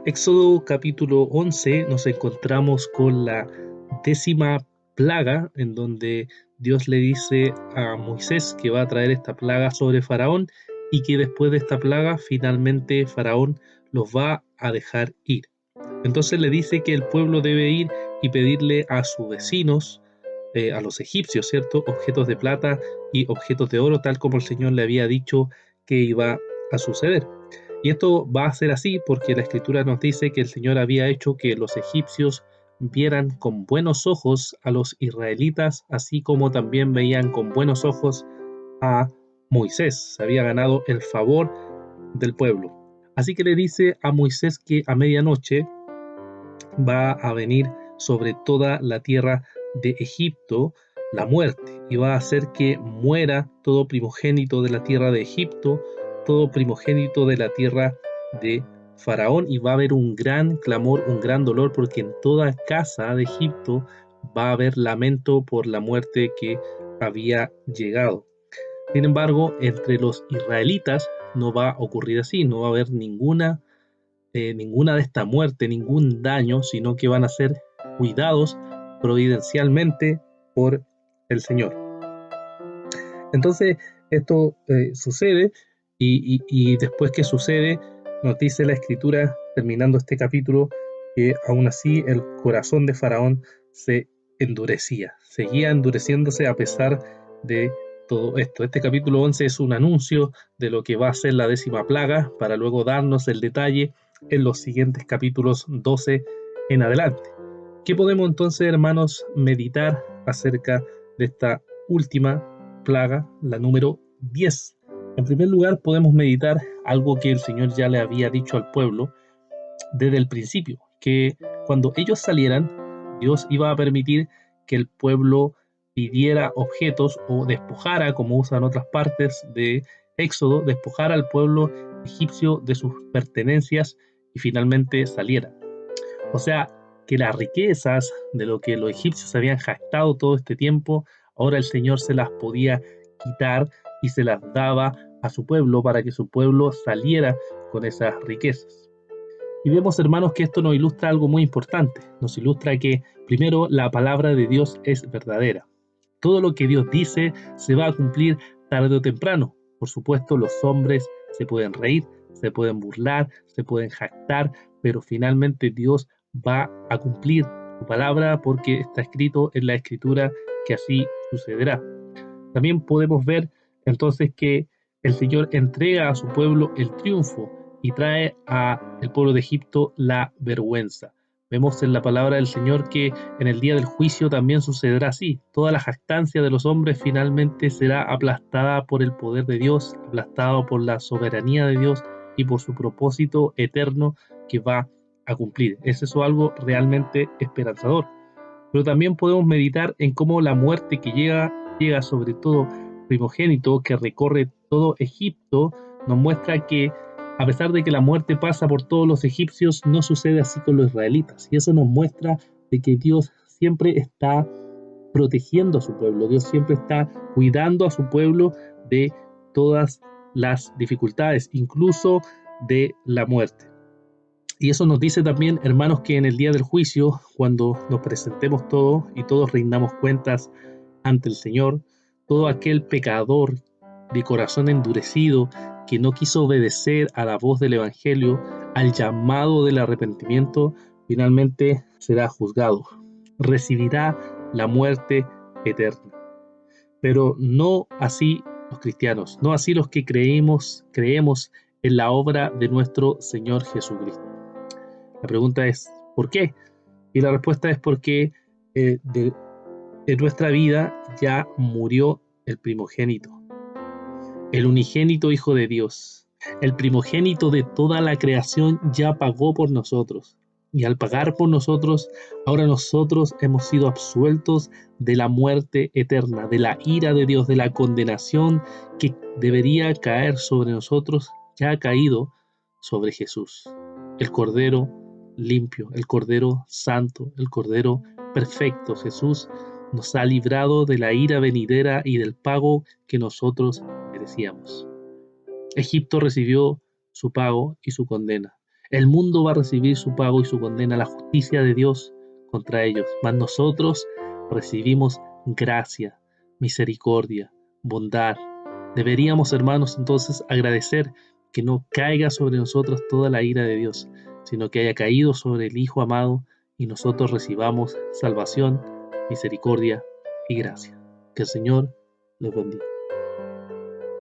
Éxodo capítulo 11 nos encontramos con la 10ª plaga, en donde Dios le dice a Moisés que va a traer esta plaga sobre Faraón y que después de esta plaga finalmente Faraón los va a dejar ir. Entonces le dice que el pueblo debe ir y pedirle a sus vecinos, a los egipcios, ¿cierto? Objetos de plata y objetos de oro, tal como el Señor le había dicho que iba a suceder. Y esto va a ser así porque la Escritura nos dice que el Señor había hecho que los egipcios vieran con buenos ojos a los israelitas, así como también veían con buenos ojos a Moisés. Se había ganado el favor del pueblo. Así que le dice a Moisés que a medianoche va a venir sobre toda la tierra de Egipto la muerte, y va a hacer que muera todo primogénito de la tierra de Egipto, todo primogénito de la tierra de Faraón, y va a haber un gran clamor, un gran dolor, porque en toda casa de Egipto va a haber lamento por la muerte que había llegado. Sin embargo, entre los israelitas no va a ocurrir así, no va a haber ninguna de esta muerte, ningún daño, sino que van a ser cuidados providencialmente por el Señor. Entonces, esto sucede y después que sucede, nos dice la Escritura, terminando este capítulo, que aún así el corazón de Faraón se endurecía, seguía endureciéndose a pesar de todo esto. Este capítulo 11 es un anuncio de lo que va a ser la 10ª plaga, para luego darnos el detalle en los siguientes capítulos 12 en adelante. ¿Qué podemos entonces, hermanos, meditar acerca de esta última plaga, la número 10? En primer lugar, podemos meditar algo que el Señor ya le había dicho al pueblo desde el principio, que cuando ellos salieran, Dios iba a permitir que el pueblo pidiera objetos o despojara, como usan otras partes de Éxodo, despojara al pueblo egipcio de sus pertenencias y finalmente saliera. O sea, que las riquezas de lo que los egipcios habían jactado todo este tiempo, ahora el Señor se las podía quitar y se las daba a su pueblo para que su pueblo saliera con esas riquezas. Y vemos, hermanos, que esto nos ilustra algo muy importante. Nos ilustra que, primero, la palabra de Dios es verdadera. Todo lo que Dios dice se va a cumplir tarde o temprano. Por supuesto, los hombres se pueden reír, se pueden burlar, se pueden jactar, pero finalmente Dios va a cumplir su palabra porque está escrito en la Escritura que así sucederá. También podemos ver entonces que el Señor entrega a su pueblo el triunfo y trae al pueblo de Egipto la vergüenza. Vemos en la palabra del Señor que en el día del juicio también sucederá así. Toda la jactancia de los hombres finalmente será aplastada por el poder de Dios, aplastada por la soberanía de Dios y por su propósito eterno que va a cumplir. Es eso algo realmente esperanzador. Pero también podemos meditar en cómo la muerte que llega sobre todo primogénito, que recorre todo Egipto, nos muestra que a pesar de que la muerte pasa por todos los egipcios, no sucede así con los israelitas. Y eso nos muestra de que Dios siempre está protegiendo a su pueblo, Dios siempre está cuidando a su pueblo de todas las dificultades, incluso de la muerte. Y eso nos dice también, hermanos, que en el día del juicio, cuando nos presentemos todos y todos rindamos cuentas ante el Señor, todo aquel pecador de corazón endurecido que no quiso obedecer a la voz del Evangelio, al llamado del arrepentimiento, finalmente será juzgado, recibirá la muerte eterna. Pero no así los cristianos, no así los que creemos en la obra de nuestro Señor Jesucristo. La pregunta es, ¿por qué? Y la respuesta es porque en nuestra vida ya murió el primogénito, el unigénito Hijo de Dios. El primogénito de toda la creación ya pagó por nosotros. Y al pagar por nosotros, ahora nosotros hemos sido absueltos de la muerte eterna, de la ira de Dios, de la condenación que debería caer sobre nosotros, ya ha caído sobre Jesús, el Cordero limpio, el Cordero santo, el Cordero perfecto. Jesús nos ha librado de la ira venidera y del pago que nosotros merecíamos. Egipto recibió su pago y su condena. El mundo va a recibir su pago y su condena, la justicia de Dios contra ellos. Mas nosotros recibimos gracia, misericordia, bondad. Deberíamos, hermanos, entonces agradecer que no caiga sobre nosotros toda la ira de Dios, sino que haya caído sobre el Hijo amado y nosotros recibamos salvación, misericordia y gracia. Que el Señor los bendiga.